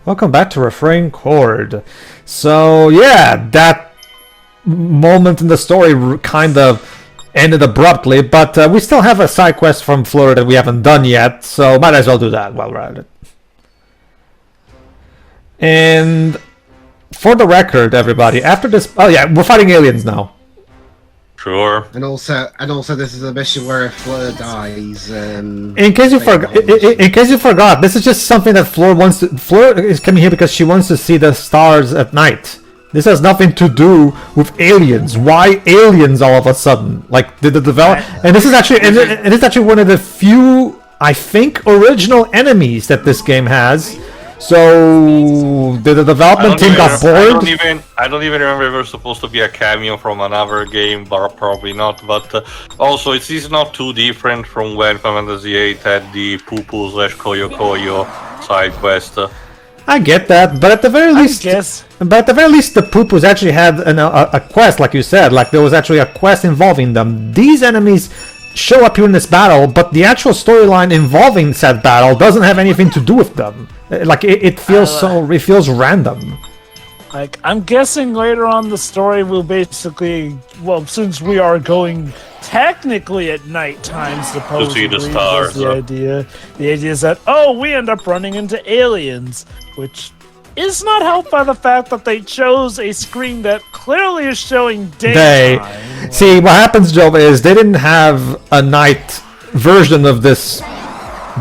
Welcome back to Refrain Chord. So yeah, that moment in the story kind of ended abruptly, but we still have a side quest from Fleur that we haven't done yet, so might as well do that while we're at it. And for the record, everybody, after this, oh yeah, we're fighting aliens now. Sure. And also, this is a mission where if Fleur dies. In case you forgot, this is just something that Fleur wants to. Fleur is coming here because she wants to see the stars at night. This has nothing to do with aliens. Why aliens all of a sudden? Like, did the develop? And this is actually, and it's actually one of the few, I think, original enemies that this game has. So did the development team got bored? I don't even remember if it was supposed to be a cameo from another game, but probably not. But also, it is not too different from when Final Fantasy VIII had the Poo-Poo / Koyo Koyo side quest. I get that, but at the very least, the Poo-Poos actually had a quest, like you said. Like there was actually a quest involving them. These enemies show up here in this battle, but the actual storyline involving said battle doesn't have anything to do with them. Like it feels it feels random. Like I'm guessing later on the story will basically, well, since we are going technically at nighttime, supposedly, to see the stars. The idea is that we end up running into aliens, which is not helped by the fact that they chose a screen that clearly is showing daytime. See, what happens, Joe, is they didn't have a night version of this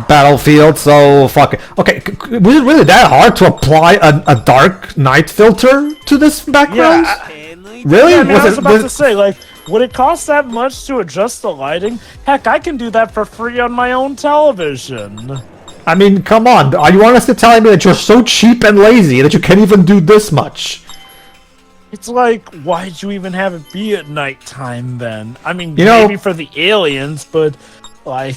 battlefield, so fuck it. Okay, was it really that hard to apply a dark night filter to this background? Yeah, really? Yeah, I was about to say, like, would it cost that much to adjust the lighting? Heck, I can do that for free on my own television. I mean, come on. Are you honestly telling me that you're so cheap and lazy that you can't even do this much? It's like, why'd you even have it be at nighttime then? I mean, maybe for the aliens, but like...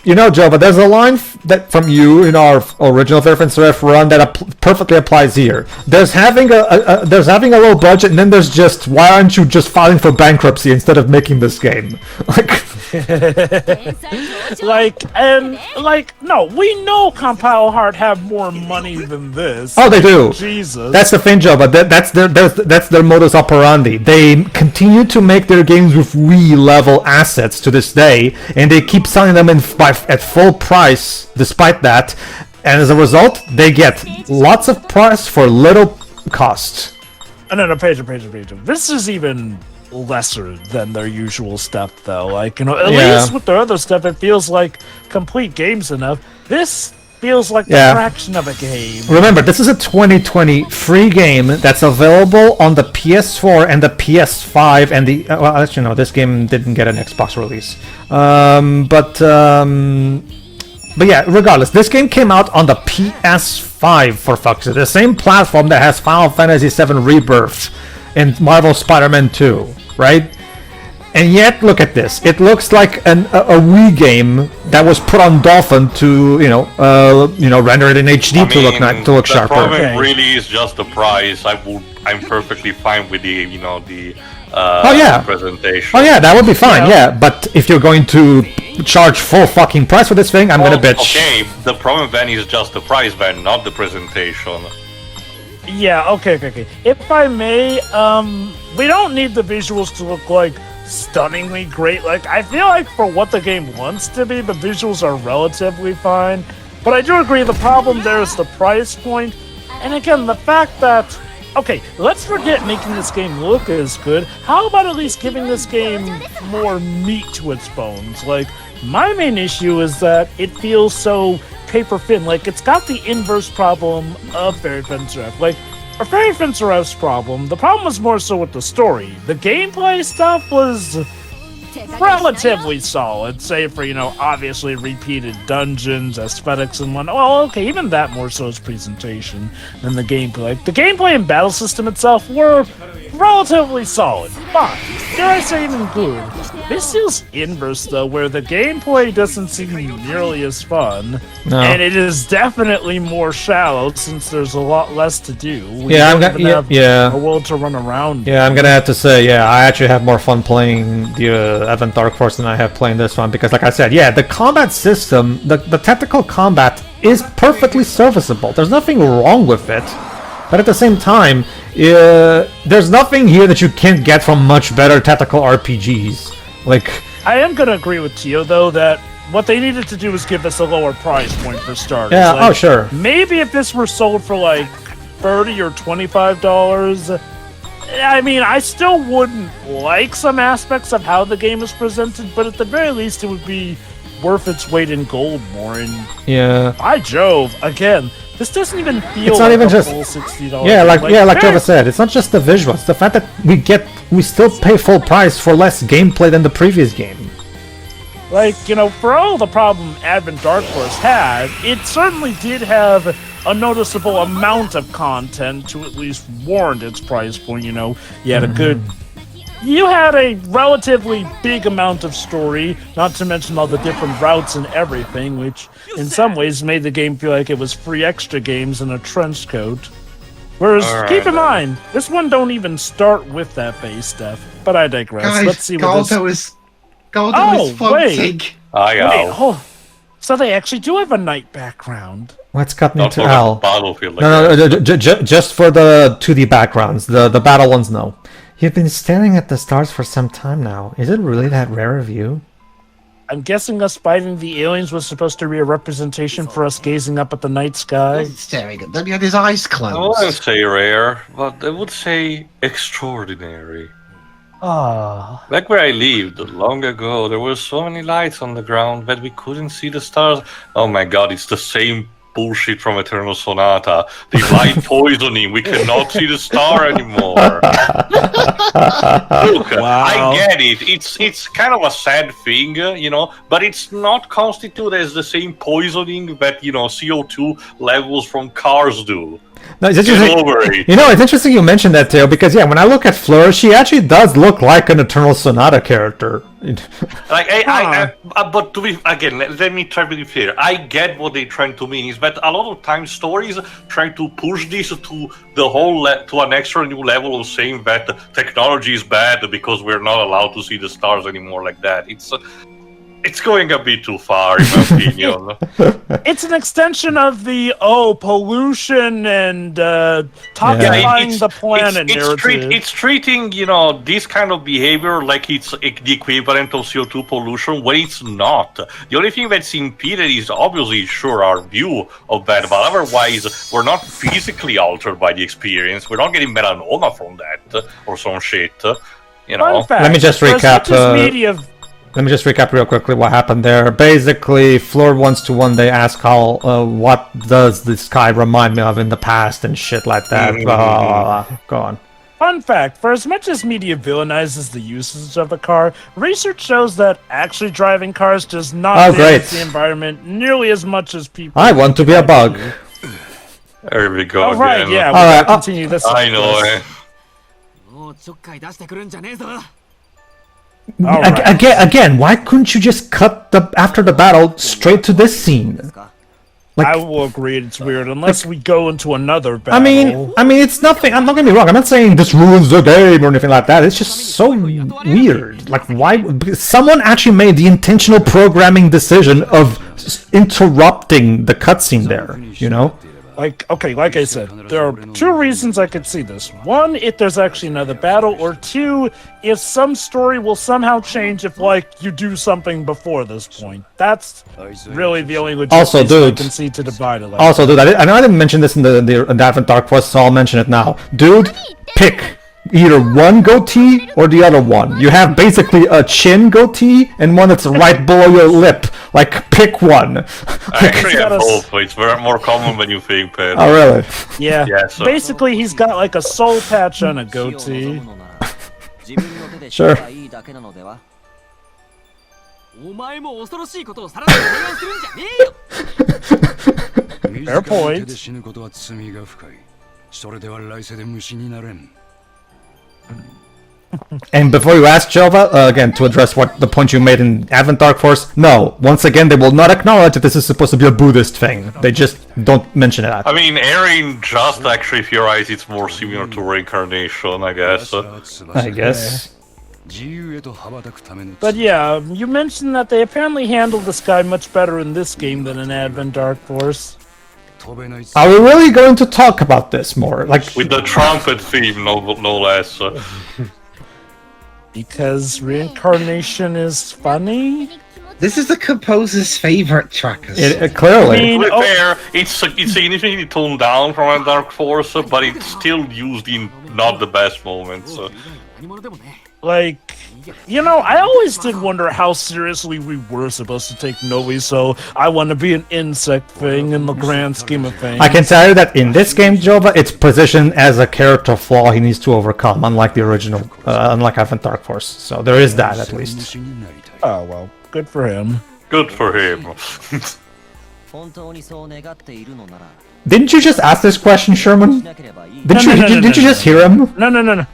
You know, Joe, but there's a line that from you in our original Refrain Chord run that perfectly applies here. There's having a low budget, and then there's just, why aren't you just filing for bankruptcy instead of making this game? No, we know Compile Heart have more money than this. Oh, they do. Jesus. That's the thing, Joe, but that's their modus operandi. They continue to make their games with Wii level assets to this day, and they keep selling them at full price despite that, and as a result, they get lots of price for little cost. No, Pedro. This is even lesser than their usual stuff, though. Like, at least with their other stuff, it feels like complete games enough. This feels like the fraction of a game. Remember, this is a 2020 free game that's available on the PS4 and the PS5 and the... well, actually, no, this game didn't get an Xbox release. But yeah, regardless, this game came out on the PS5, for fuck's sake. The same platform that has Final Fantasy VII Rebirth and Marvel Spider-Man 2, right? And yet, look at this. It looks like a Wii game that was put on Dolphin to, render it in HD to look sharper. The problem really is just the price. I'm perfectly fine with the presentation. Oh yeah, that would be fine. Yeah, but if you're going to charge full fucking price for this thing, I'm gonna bitch. Okay, the problem then is just the price, then, not the presentation. Yeah. Okay. If I may, we don't need the visuals to look like stunningly great. Like, I feel like for what the game wants to be, the visuals are relatively fine. But I do agree the problem there is the price point. And again, the fact that, okay, let's forget making this game look as good. How about at least giving this game more meat to its bones? Like, my main issue is that it feels so paper thin. Like, it's got the inverse problem of Refrain Chord. Like, Refrain Chord's problem, the problem was more so with the story. The gameplay stuff was relatively solid, save for, obviously repeated dungeons, aesthetics, and whatnot. Well, okay, even that more so is presentation than the gameplay. The gameplay and battle system itself were relatively solid. Fine. Dare I say even good. This feels inverse, though, where the gameplay doesn't seem nearly as fun, and it is definitely more shallow since there's a lot less to do. I'm gonna a world to run around. Yeah, I'm gonna have to say, I actually have more fun playing the Event Dark Force than I have playing this one because, like I said, the combat system, the tactical combat is perfectly serviceable. There's nothing wrong with it. But at the same time, there's nothing here that you can't get from much better tactical RPGs. Like, I am gonna agree with Tio though that what they needed to do was give us a lower price point for starters. yeah, Like, oh sure. maybe if this were sold for like $30 or $25, I mean, I still wouldn't like some aspects of how the game is presented, but at the very least, it would be worth its weight in gold more. And Yeah. by Jove, again, this doesn't even feel It's not like even a just full $60. yeah, like very- Jova said, it's not just the visuals. The fact that we still pay full price for less gameplay than the previous game. Like, you know, for all the problem Advent Dark Force had, it certainly did have a noticeable amount of content to at least warrant its price point. You know, you had you had a relatively big amount of story, not to mention all the different routes and everything, which in some ways made the game feel like it was free extra games in a trench coat. Whereas, Alright, keep in then. mind, this one don't even start with that base stuff. But I digress. Guys, Let's see what this... Galdo is Oh, floating. Wait, Ow. oh, so they actually do have a night background. What's gotten Not into for Al? the battlefield like No, that. just for the 2D backgrounds. The battle ones, no. You've been staring at the stars for some time now. Is it really that rare of you? I'm guessing us fighting the aliens was supposed to be a representation for us gazing up at the night sky. He's staring at them. He had his eyes I wouldn't closed. say rare, but I would say extraordinary. Ah, Back where I lived long ago, there were so many lights on the ground that we couldn't see the stars. Oh my god, it's the same bullshit from Eternal Sonata. The light poisoning, we cannot see the star anymore. Look, Wow. I get it. It's kind of a sad thing, you know, but it's not constituted as the same poisoning that, you know, CO2 levels from cars do. No, it's Get interesting. over it. You know, it's interesting you mentioned that, Theo, because yeah, when I look at Fleur, she actually does look like an Eternal Sonata character. Like, but to be again, let me try to be clear. I get what they're trying to mean is that a lot of times stories try to push this to the whole to an extra new level of saying that technology is bad because we're not allowed to see the stars anymore like that. It's going a bit too far, in my opinion. it's an extension of the pollution and toxifying the planet narrative. It's treating, you know, this kind of behavior like it's the equivalent of CO2 pollution when it's not. The only thing that's impeded is obviously, sure, our view of that, but otherwise, we're not physically altered by the experience. We're not getting melanoma from that or some shit, you know. Fun fact, Let me just for as recap, much as media Let me just recap real quickly what happened there. Basically, Fleur wants to one day ask Hal, what does the sky remind me of in the past and shit like that. Blah, blah, blah, blah. Go on. Fun fact, for as much as media villainizes the usage of a car, research shows that actually driving cars does not Oh, damage great. the environment nearly as much as people. I want to be a bug. There we go. Oh, right, again. yeah, All we're right, gonna continue this. I know. All right. Again, why couldn't you just cut after the battle straight to this scene? I will agree it's weird, unless we go into another battle. I mean, it's nothing. I'm not gonna be wrong. I'm not saying this ruins the game or anything like that. It's just so weird. Like, why? Because someone actually made the intentional programming decision of interrupting the cutscene there. You know? Like I said, there are two reasons I could see this. One, if there's actually another battle, or two, if some story will somehow change if, like, you do something before this point. That's really the only legit Also, reason I dude. can see to divide it. Like Also, dude, I know I didn't mention this in the Advent Dark Force, so I'll mention it now. Dude, pick either one goatee or the other one. You have basically a chin goatee and one that's right below your lip. Like, pick one. I actually have gotta both. It's very more common than you think, Pedro. Oh, really? Yeah. Yeah, so- Basically, he's got like a soul patch on a goatee. Sure. Fair point. And before you ask, Jova, again, to address what the point you made in Advent Dark Force, no. Once again, they will not acknowledge that this is supposed to be a Buddhist thing. They just don't mention it. I mean, Erin just actually theorized it's more similar to reincarnation, I guess. I guess. But yeah, you mentioned that they apparently handled this guy much better in this game than in Advent Dark Force. Are we really going to talk about this more? Like With the trumpet theme, no less. Because reincarnation is funny? This is the composer's favorite track. clearly. I mean, To be fair, it's significantly toned down from a Dark Force, but it's still used in not the best moments. Like, you know, I always did wonder how seriously we were supposed to take Noie, so I want to be an insect thing in the grand scheme of things. I can tell you that in this game, Jova, it's positioned as a character flaw he needs to overcome, unlike the original, unlike Advent Dark Force. So there is that, at least. Oh, well, good for him. Good for him. Didn't you just ask this question, Sherman? Didn't you just hear him? No.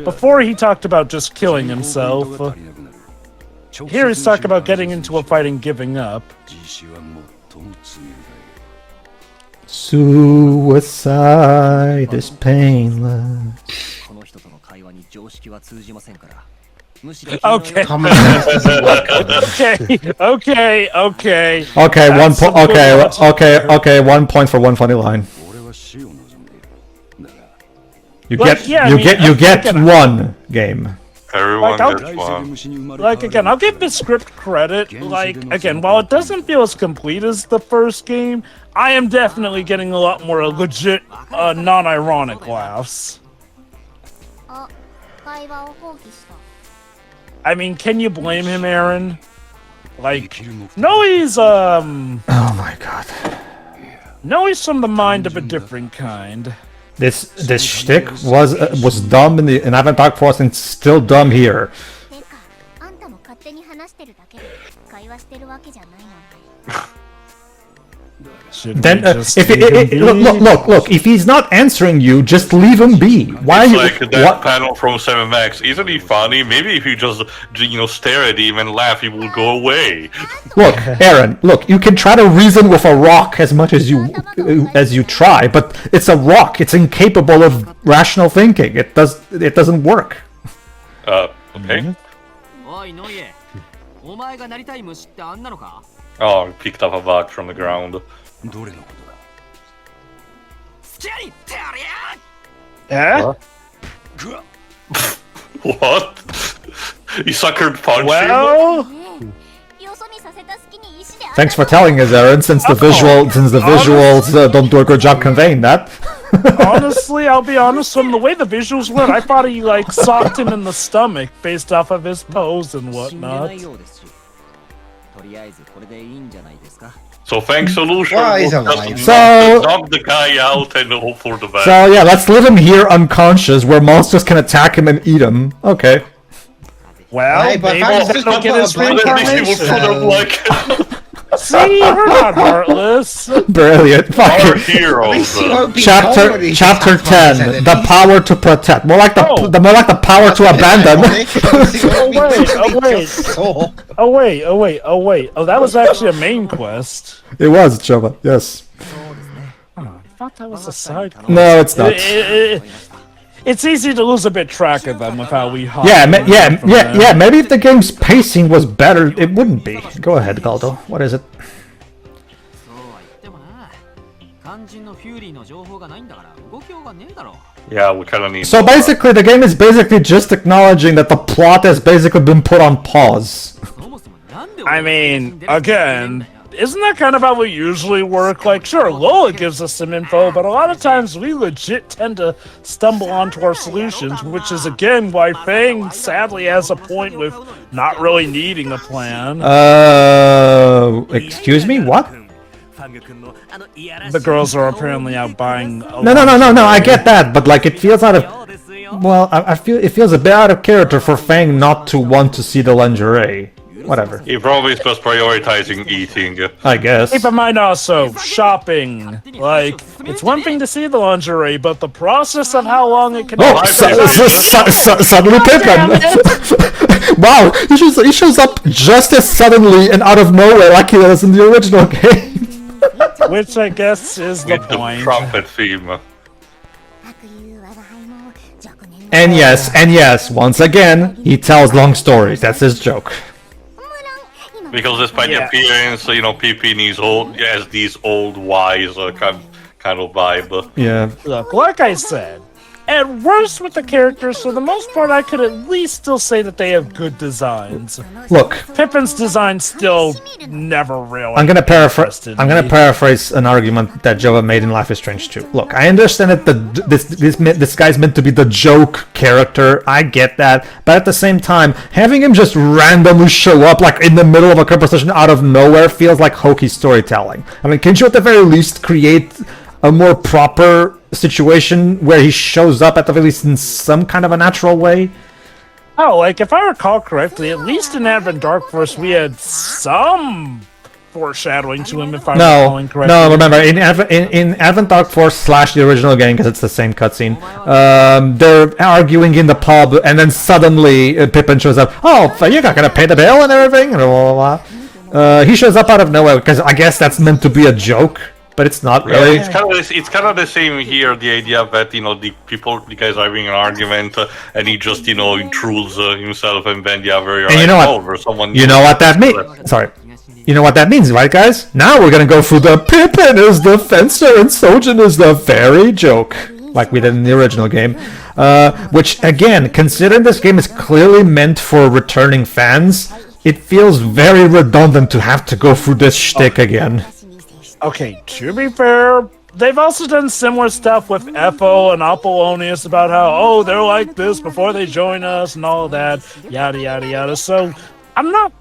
Before he talked about just killing himself. Here he's talking about getting into a fight and giving up. Suicide is painless. Okay. Okay. Okay, That's okay, 1 point for one funny line. You Like, get yeah, I you mean, get you get again, one game. Everyone Like, gets one. Like, again, I'll give the script credit. Like, again, while it doesn't feel as complete as the first game, I am definitely getting a lot more legit, non-ironic laughs. I mean, can you blame him, Aaron? Like, Noie's, Oh my god. Noie's from the mind of a different kind. This shtick was dumb in Advent Dark Force and it's still dumb here. Then look, if he's not answering you, just leave him be. Why It's are like you that panel from 7Max. Isn't he funny? Maybe if you just, stare at him and laugh, he will go away. Look, Aaron, look, you can try to reason with a rock as much as you try, but it's a rock. It's incapable of rational thinking. It doesn't work. Okay. Oh, he picked up a bug from the ground. Yeah? What? You suckered punch him? Well, Thanks for telling us, Aaron. Since the visuals don't do a good job conveying that. honestly, I'll be honest, from the way the visuals were, I thought he, like, socked him in the stomach based off of his pose and whatnot. So thanks, solution. Well, he's We'll alive. just So- knock the guy out and hope for the best. So yeah, let's leave him here unconscious, where monsters can attack him and eat him. Okay. Well, Hey, but maybe how does that'll this get his put a At least he will put reincarnation. up like See, we're not heartless. Brilliant. our Fucking heroes. chapter 10. The power to protect. More like the power to abandon. Oh, that was actually a main quest. It was, Chova. Yes. I thought that was a side quest. No, it's not. It's easy to lose a bit track of them with how we hop Yeah, from that. yeah. Maybe if the game's pacing was better, it wouldn't be. Go ahead, Galdo. What is it? Yeah, we kinda need So more. basically, the game is basically just acknowledging that the plot has basically been put on pause. I mean, again, isn't that kind of how we usually work? Like, sure, Lola gives us some info, but a lot of times we legit tend to stumble onto our solutions, which is again why Fang sadly has a point with not really needing a plan. Excuse me, what? The girls are apparently out buying. No, I get that, but like it feels out of... Well, I feel it feels a bit out of character for Fang not to want to see the lingerie. Whatever. He probably is just prioritizing eating. I guess. Keep in mind also, shopping. Like, it's one thing to see the lingerie, but the process of how long it can Oh, suddenly Pippin! Wow, he shows up just as suddenly and out of nowhere like he does in the original game. Which I guess is the With the point. trumpet theme. And yes, once again, he tells long stories. That's his joke. Because despite the appearance, Pippin is old, has these old wise kind of vibe. Yeah. Look, like I said, at worst with the characters, for the most part, I could at least still say that they have good designs. Look, Pippin's design still never really. I'm gonna paraphrase an argument that Jova made in Life is Strange 2. Look, I understand that this guy's meant to be the joke character. I get that, but at the same time, having him just randomly show up like in the middle of a conversation out of nowhere feels like hokey storytelling. I mean, can't you at the very least create a more proper situation where he shows up at the very least in some kind of a natural way? Oh, like if I recall correctly, at least in Advent Dark Force we had some foreshadowing to him. If I'm recalling correctly. No, remember in Advent Dark Force / the original game, because it's the same cutscene. They're arguing in the pub, and then suddenly Pippin shows up. Oh, you're not gonna pay the bill and everything, and blah blah blah. He shows up out of nowhere because I guess that's meant to be a joke. But it's not really. It's kind of the same here. The idea that the guys are having an argument, and he just intrudes himself, and then the other. And you know what? Over someone. You know what that means? Sorry. You know what that means, right, guys? Now we're gonna go through the Pippin is the fencer and Sojin is the fairy joke, like we did in the original game. Which again, considering this game is clearly meant for returning fans, it feels very redundant to have to go through this shtick again. Okay, to be fair, they've also done similar stuff with Epho and Apollonius about how, they're like this before they join us and all of that, yada yada yada. So, I'm not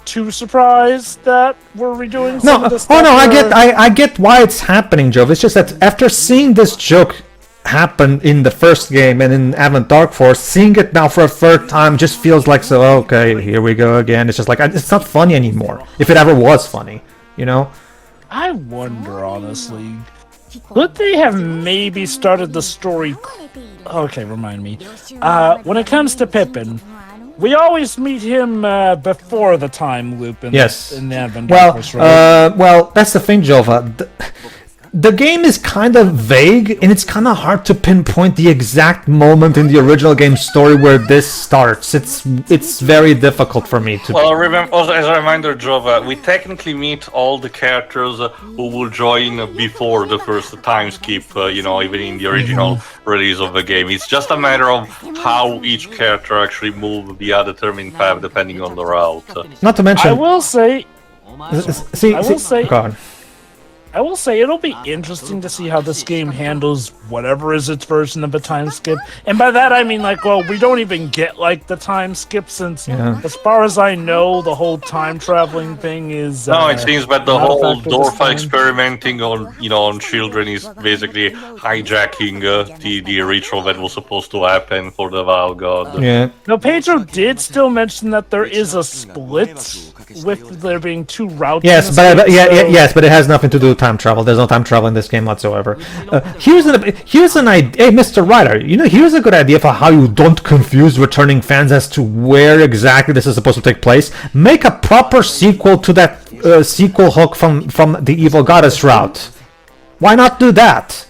too surprised that we're redoing some of this stuff. I get why it's happening, Joe. It's just that after seeing this joke happen in the first game and in Advent Dark Force, seeing it now for a third time just feels like, okay, here we go again. It's just like, it's not funny anymore, if it ever was funny, I wonder, honestly, could they have maybe started the story... Okay, remind me. When it comes to Pippin, we always meet him before the time loop in the Advent Dark Force, right? Well, that's the thing, Jova. The game is kind of vague, and it's kind of hard to pinpoint the exact moment in the original game story where this starts. It's very difficult for me to... Well, remember, also, as a reminder, Jova, we technically meet all the characters who will join before the first time skip, even in the original release of the game. It's just a matter of how each character actually moves via a determined path depending on the route. Not to mention... I will say... Go on. I will say it'll be interesting to see how this game handles whatever is its version of a time skip. And by that I mean, we don't even get, the time skip since, as far as I know, the whole time traveling thing is... No, it seems that the whole Dorfa experimenting on children is basically hijacking the ritual that was supposed to happen for the Val God. Yeah. Now, Pedro did still mention that there is a split with there being two routes. Yes, but it has nothing to do with time travel. There's no time travel in this game whatsoever. Here's an idea. Hey, Mr. Writer, here's a good idea for how you don't confuse returning fans as to where exactly this is supposed to take place. Make a proper sequel to that sequel hook from the Evil Goddess route. Why not do that?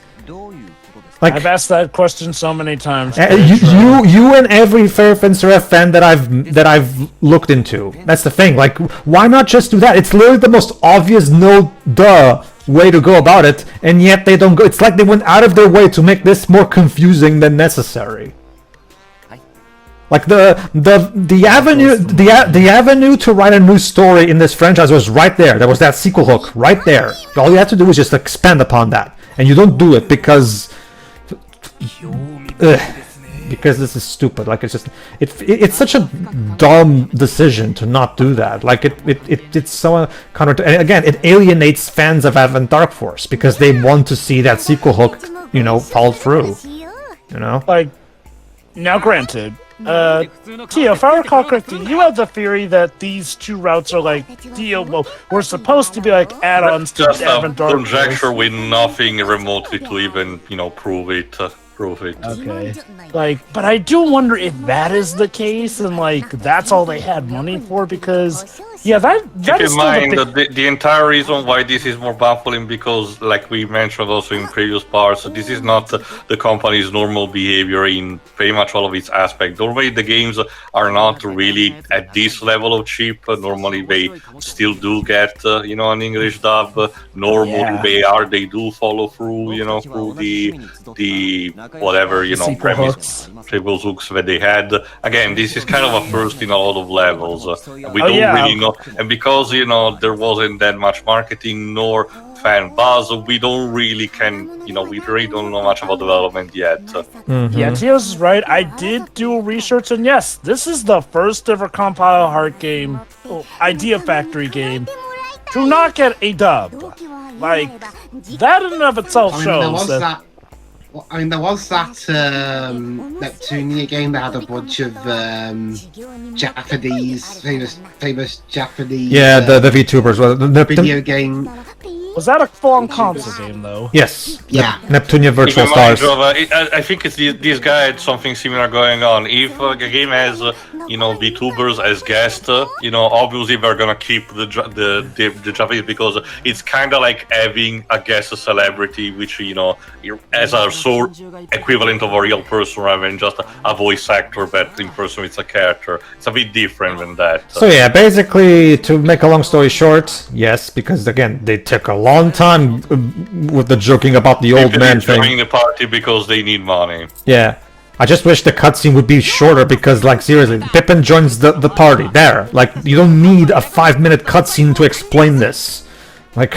I've asked that question so many times. You and every Fair Fencer fan that I've looked into. That's the thing. Why not just do that? It's literally the most obvious way to go about it, and yet they don't go. It's like they went out of their way to make this more confusing than necessary. The avenue to write a new story in this franchise was right there. There was that sequel hook right there. All you have to do is just expand upon that, and you don't do it because this is stupid. It's such a dumb decision to not do that. It's so counter to, and again, it alienates fans of Advent Dark Force because they want to see that sequel hook, fall through. Now granted, Tio, if I recall correctly, you had the theory that these two routes are were supposed to be add-ons to just Advent Dark Force. Conjecture with nothing remotely to even, prove it. prove it. Okay. Like, but I do wonder if that is the case, and like that's all they had money for, because yeah, that Keep is in still mind the that the entire reason why this is more baffling because, like we mentioned also in previous parts, this is not the company's normal behavior in pretty much all of its aspects. Normally, the games are not really at this level of cheap. Normally, they still do get an English dub. Normally, they do follow through, through the whatever sequel premise, hooks. previous hooks that they had. Again, this is kind of a first in a lot of levels. We don't really know. And because there wasn't that much marketing nor fan buzz, we don't really we really don't know much about development yet. Yeah, Teos is right. I did do research, and yes, this is the first ever Compile Heart game, Idea Factory game, to not get a dub. Like, that in and of itself shows that. There was that Neptunia game that had a bunch of Japanese, famous Japanese. Yeah, the VTubers. Well, video game. Was that a full-on console game, though? Yes. Yeah. Neptunia Virtual Stars. I think it's this guy had something similar going on. If a game has, VTubers as guests, obviously they're gonna keep the Japanese because it's kind of like having a guest celebrity, which as a sort equivalent of a real person rather than just a voice actor, but in person it's a character. It's a bit different than that. So yeah, basically, to make a long story short, yes, because again, they took a long time with the joking about the old man thing. Joining the party because they need money. Yeah. I just wish the cutscene would be shorter because, like, seriously, Pippin joins the party. There. Like, you don't need a 5-minute cutscene to explain this. Like,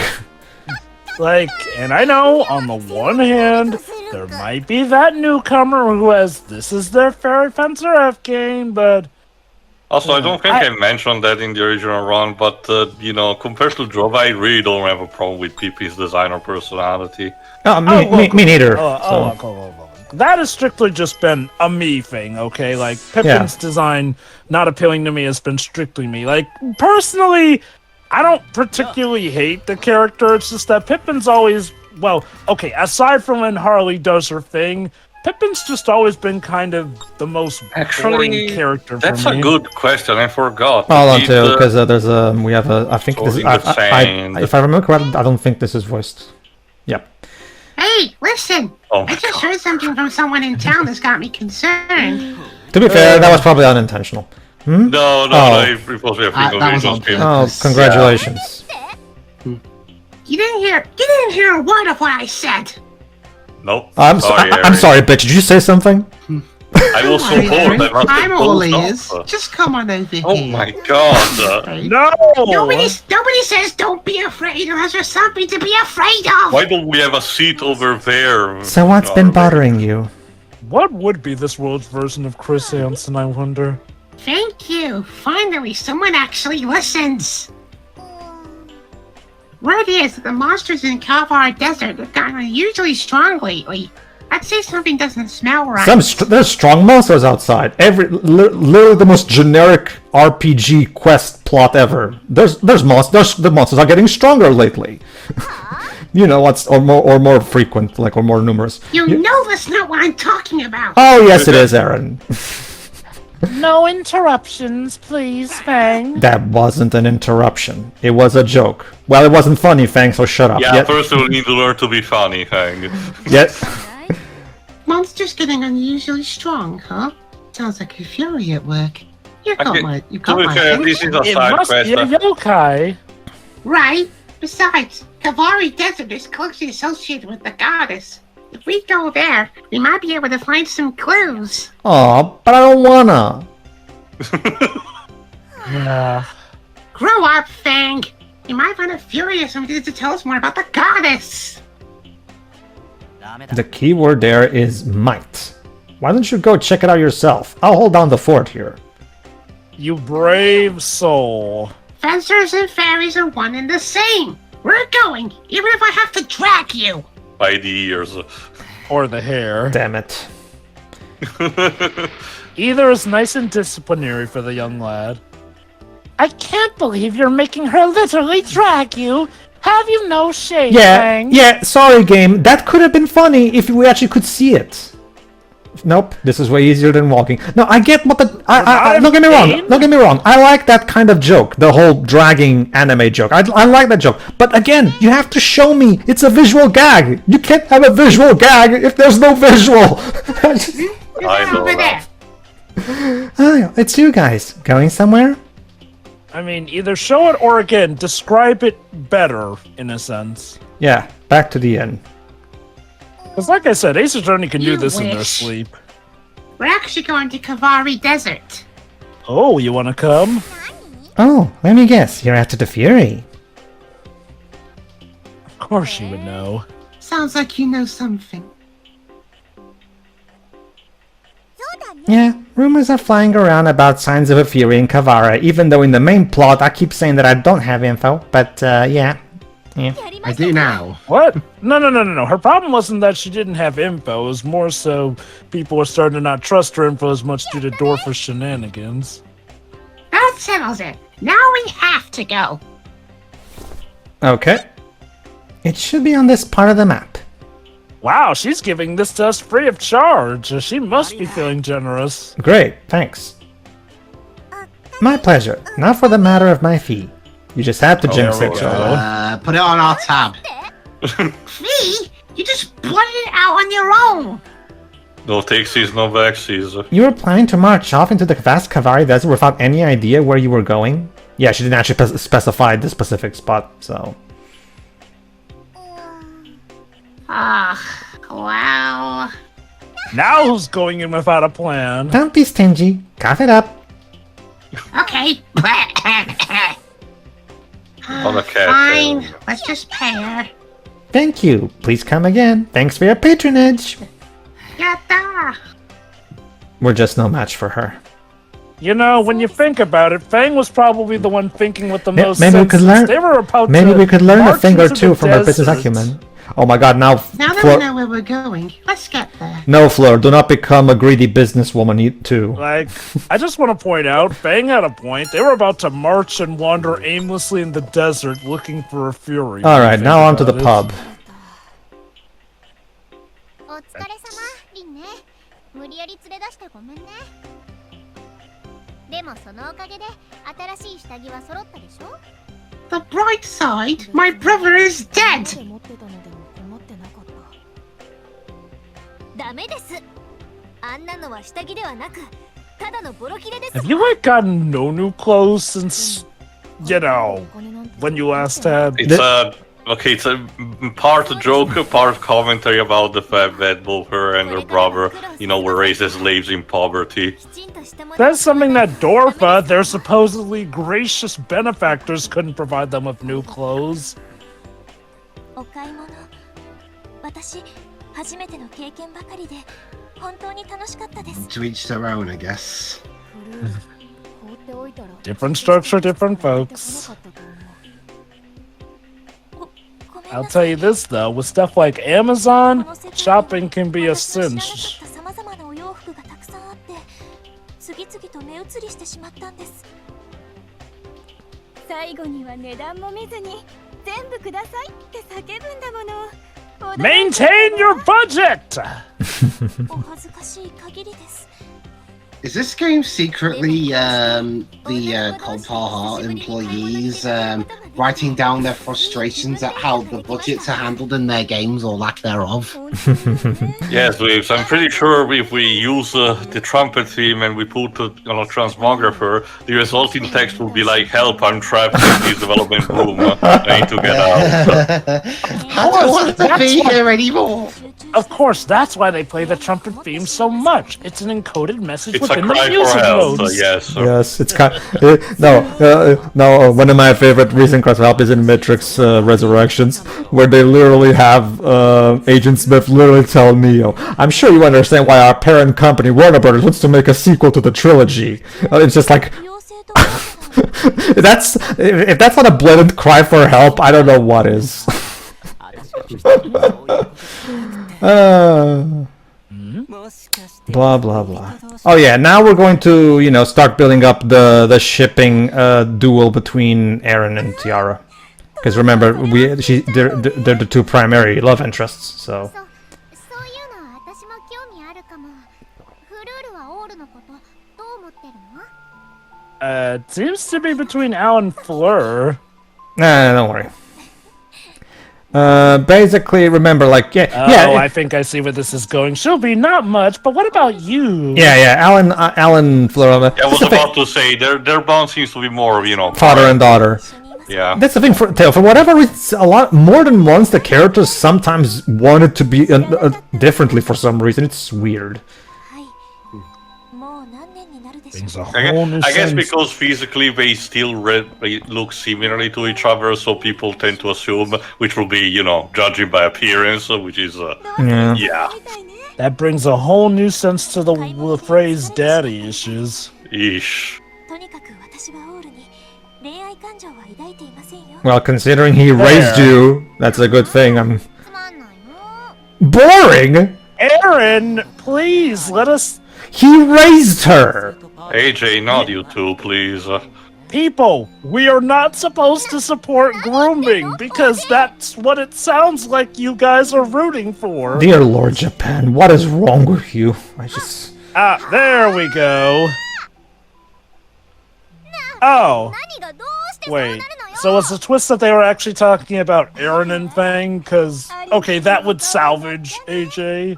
and I know, on the one hand, there might be that newcomer who this is their Fairy Fencer F game, but... Also, I don't think I mentioned that in the original run, but, compared to Drove, I really don't have a problem with Pippin's design or personality. me neither. That has strictly just been a me thing, okay? Like, Pippin's design not appealing to me has been strictly me. Like, personally, I don't particularly hate the character, it's just that Pippin's always... Well, okay, aside from when Harley does her thing... Pippin's just always been kind of the most boring character for me. That's a good question. I forgot. Hold on, too, because there's we have a. I think this is. If I remember correctly, I don't think this is voiced. Yep. Hey, listen! I just heard something from someone in town that's got me concerned. To be fair, that was probably unintentional. No, it was That was on purpose. Oh, congratulations! You didn't hear a word of what I said. Nope. I'm sorry, bitch. Did you say something? I was so bored. I'm all ears. Just come on over here. Oh my god. No! Nobody says don't be afraid unless there's something to be afraid of. Why don't we have a seat over there? So what's been bothering you? What would be this world's version of Chris Hansen, I wonder? Thank you. Finally, someone actually listens. Word is that the monsters in Kalvar Desert have gotten unusually strong lately. I'd say something doesn't smell right. There's strong monsters outside. Literally the most generic RPG quest plot ever. There's monsters. The monsters are getting stronger lately. or more frequent, or more numerous. You know that's not what I'm talking about. Oh yes, it is, Aaron. No interruptions, please, Fang. That wasn't an interruption. It was a joke. Well, it wasn't funny, Fang, so shut up. Yeah, first we need to learn to be funny, Fang. Yes. Monsters getting unusually strong, huh? Sounds like a fury at work. You got my this is a It side must quest. be a yokai. Right. Besides, Kalvari Desert is closely associated with the goddess. If we go there, we might be able to find some clues. Aw, but I don't wanna. Yeah. Grow up, Fang. You might find it furious somebody to tell us more about the goddess. The keyword there is might. Why don't you go check it out yourself? I'll hold down the fort here. You brave soul. Fencers and fairies are one and the same. We're going, even if I have to drag you. By the ears. Or the hair. Damn it. Either is nice and disciplinary for the young lad. I can't believe you're making her literally drag you. Have you no shame, Fang? Yeah, sorry game. That could have been funny if we actually could see it. Nope, this is way easier than walking. No, I get what the... don't get me Pain? wrong, don't get me wrong. I like that kind of joke, the whole dragging anime joke. I like that joke. But again, you have to show me. It's a visual gag. You can't have a visual gag if there's no visual. I know Over that. there. Oh, it's you guys. Going somewhere? I mean, either show it or again, describe it better, in a sense. Yeah, back to the inn. Because like I said, Ace Attorney can do You this in their wish. sleep. We're actually going to Kavari Desert. Oh, you want to come? Oh, let me guess. You're after the Fury. Of course you would know. Sounds like you know something. Yeah, rumors are flying around about signs of a Fury in Kavara, even though in the main plot I keep saying that I don't have info, but yeah. I do now. What? No. Her problem wasn't that she didn't have info. It was more so people were starting to not trust her info as much due to Dorfer's shenanigans. That settles it. Now we have to go. Okay. It should be on this part of the map. Wow, she's giving this to us free of charge. She must be feeling generous. Great, thanks. My pleasure. Now for the matter of my fee. You just have to jinx there we it, go. Joel. Put it on our tab. Fee? You just blurted it out on your own. No takesies, no backsies. You were planning to march off into the vast Kavari Desert without any idea where you were going? Yeah, she didn't actually specify the specific spot, so... Well... Now who's going in without a plan? Don't be stingy. Cough it up. Okay. On a cat. Fine. Let's just pay her. Thank you. Please come again. Thanks for your patronage. Yatta. We're just no match for her. You know, when you think about it, Fang was probably the one thinking with the most Maybe we sense. could learn. They were about Maybe to we could learn a march thing or into two the from her business desert. acumen. Oh my god! Now, Now that we Fleur. know where we're going, let's get there. No, Fleur. Do not become a greedy businesswoman too. Like, I just want to point out, Fang had a point. They were about to march and wander aimlessly in the desert looking for a fury. All when you right, think now on to the about it. pub. お疲れ様リンね無理やり連れ出してごめんねでもそのおかげで新しい下着は揃ったでしょ The bright side, my brother is dead. 持ってたのでも困ってなかったダメですあんなのは下着ではなくただのボロ切れです Have you like gotten no new clothes since, you know, when you last had? It's okay, it's a part joke, part commentary about the fact that both her and her brother, were raised as slaves in poverty. That's something that Dorfa, their supposedly gracious benefactors, couldn't provide them with new clothes. お買い物私初めての経験ばかりで本当に楽しかったです To each their own, I guess. Different structure, different folks. I'll tell you this though, with stuff like Amazon, shopping can be a cinch. 様々なお洋服がたくさんあって次々と目移りしてしまったんです最後には値段も見ずに全部くださいって叫ぶんだもの Maintain your budget! お恥ずかしい限りです Is this game secretly the Colpar employees writing down their frustrations at how the budgets are handled in their games or lack thereof? Yes, Waves. I'm pretty sure if we use the trumpet theme and we put it on a transmographer, the resulting text will be like, "Help! I'm trapped in this development room. I need to get out." I don't want to be here anymore. Of course, that's why they play the trumpet theme so much. It's an encoded message It's a within the cry for music help. notes. Yes. Yes, it's kind. No. One of my favorite recent cries for help is in Matrix Resurrections, where they literally have Agent Smith literally tell Neo, "I'm sure you understand why our parent company Warner Brothers wants to make a sequel to the trilogy." It's just like. If that's not a blatant cry for help, I don't know what is. Blah blah blah. Oh yeah, now we're going to start building up the shipping duel between Aaron and Tiara, because remember they're the two primary love interests. So そういうの私も興味あるかも。フルールはオールのことどう思ってるの？ It seems to be between Al and Fleur. Nah, don't worry. Basically, remember, like, Oh, yeah, I think I see where this is going. She'll be not much, but what about you? yeah, Alan, Fleur. I was about to say their bond seems to be more, you know, father and daughter. Yeah. That's the thing for Tail. For whatever reason, a lot more than once, the characters sometimes wanted to be differently for some reason. It's weird. Things are I whole new guess sense. because physically they still they look similarly to each other, so people tend to assume, which will be, you know, judging by appearance, which is, yeah. That brings a whole new sense to the phrase daddy issues. Ish. Well, considering he raised you, that's a good thing. I'm boring. Aaron, please let us. He raised her. AJ, not you two, please. People, we are not supposed to support grooming because that's what it sounds like you guys are rooting for. Dear Lord Japan, what is wrong with you? Ah, there we go. Oh. Wait, so was the twist that they were actually talking about Aaron and Fang? Cause, okay, that would salvage AJ.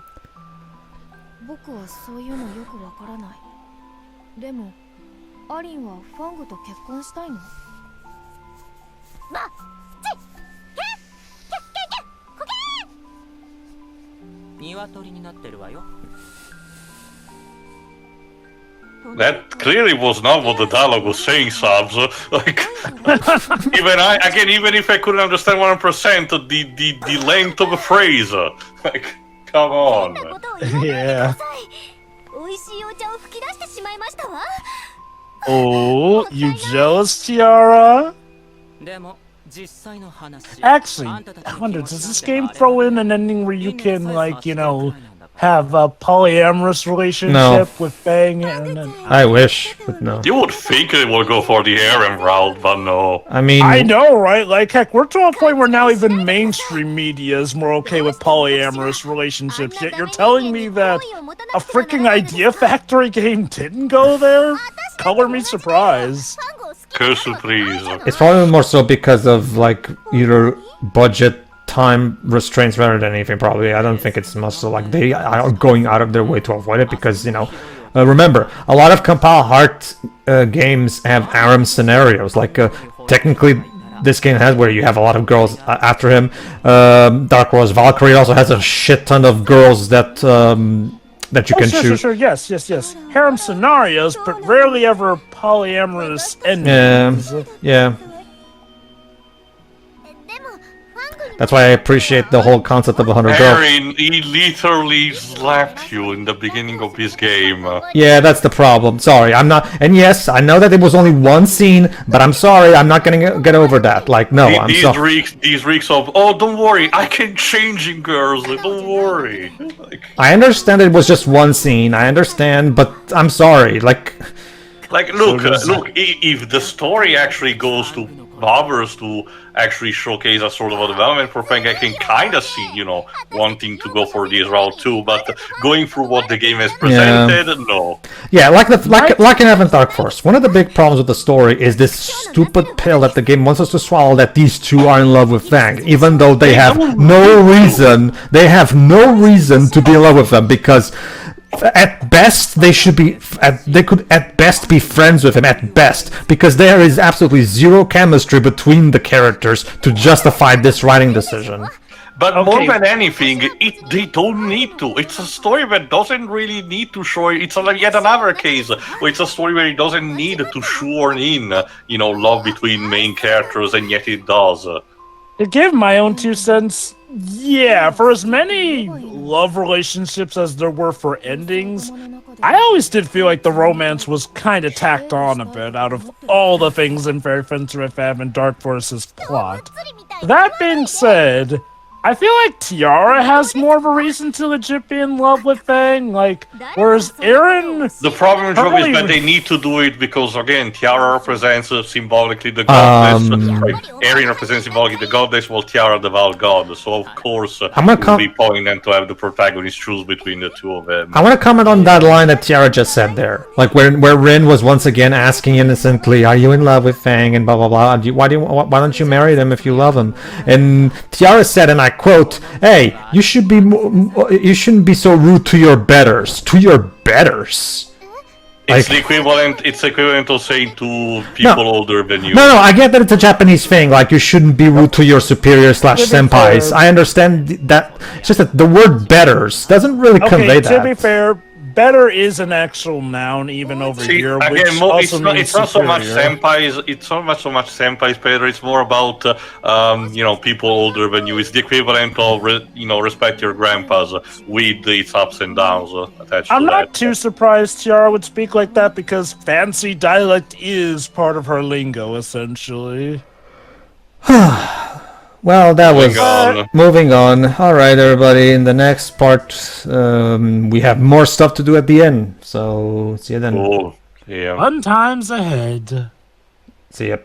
僕はそういうのよくわからない。でも、アリンはファングと結婚したいの？鶏になってるわよ。 That clearly was not what the dialogue was saying, Subs. Like, even if I couldn't understand 100%, the length of a phrase. Like, come on. Yeah. Oh, you jealous, Tiara? でも実際の話。 Actually, I wonder, does this game throw in an ending where you can, like, you know, have a polyamorous relationship with Fang and... I wish, but no. You would think they would go for the harem route, but no. I mean... I know, right? Like, heck, we're to a point where now even mainstream media is more okay with polyamorous relationships, yet you're telling me that a freaking Idea Factory game didn't go there? Color me surprised. Cursed, please. It's probably more so because of, like, either budget, time restraints rather than anything, probably. I don't think it's much so, like, they are going out of their way to avoid it because, you know, remember, a lot of Compile Heart games have harem scenarios. Like, technically, this game has where you have a lot of girls after him. Dark Wars Valkyrie also has a shit ton of girls that that you can choose. Sure, yes. Harem scenarios, but rarely ever polyamorous endings. Yeah. That's why I appreciate the whole concept of 100 girls. Aaron, he literally slapped you in the beginning of this game. Yeah, that's the problem. Sorry, I'm not... And yes, I know that it was only one scene, but I'm sorry, I'm not gonna get over that. Like, no, I'm sorry. These reeks of, oh, don't worry, I can change in girls, don't worry. Like, I understand it was just one scene, I understand, but I'm sorry, like... Like, look, if the story actually goes to bothers to actually showcase a sort of a development for Fang, I can kind of see, you know, wanting to go for this route too, but going through what the game has presented, no. Yeah, like in Heaven Dark Force, one of the big problems with the story is this stupid pill that the game wants us to swallow that these two are in love with Fang, even though they have no reason to be in love with them, because at best they could at best be friends with him at best, because there is absolutely zero chemistry between the characters to justify this writing decision. But more than anything, they don't need to. It's a story that doesn't really need to show. It's like yet another case where it's a story where it doesn't need to shoehorn in, you know, love between main characters, and yet it does. To give my own 2 cents, yeah, for as many love relationships as there were for endings, I always did feel like the romance was kind of tacked on a bit out of all the things in Fairy Fence with Fab and Dark Force's plot. That being said, I feel like Tiara has more of a reason to legit be in love with Fang, like, whereas Aaron... The problem Joe, is that they need to do it because, again, Tiara represents symbolically the goddess, Erin represents symbolically the goddess, while Tiara the Val god. So, of course, it would be poignant to have the protagonist choose between the two of them. I want to comment on that line that Tiara just said there. Like, where Rin was once again asking innocently, are you in love with Fang, and blah, blah, blah. Why don't you marry them if you love him? And Tiara said, and I quote, hey, you shouldn't be so rude to your betters. To your betters. It's the equivalent. It's equivalent of saying to people older than you. No, I get that it's a Japanese thing. Like, you shouldn't be rude to your superiors / senpais. I understand that. It's just that the word betters doesn't really convey that. To be fair, better is an actual noun even over here, which again, also means it's not so much superior. senpais. It's not so much senpais, Pedro. It's more about people older than you. It's the equivalent of respect your grandpas with its ups and downs attached. I'm to not that. too surprised Tiara would speak like that because fancy dialect is part of her lingo, essentially. Well, that was moving on. All right, everybody. In the next part, we have more stuff to do at the end. So see you then. Cool. Yeah. Fun times ahead. See ya.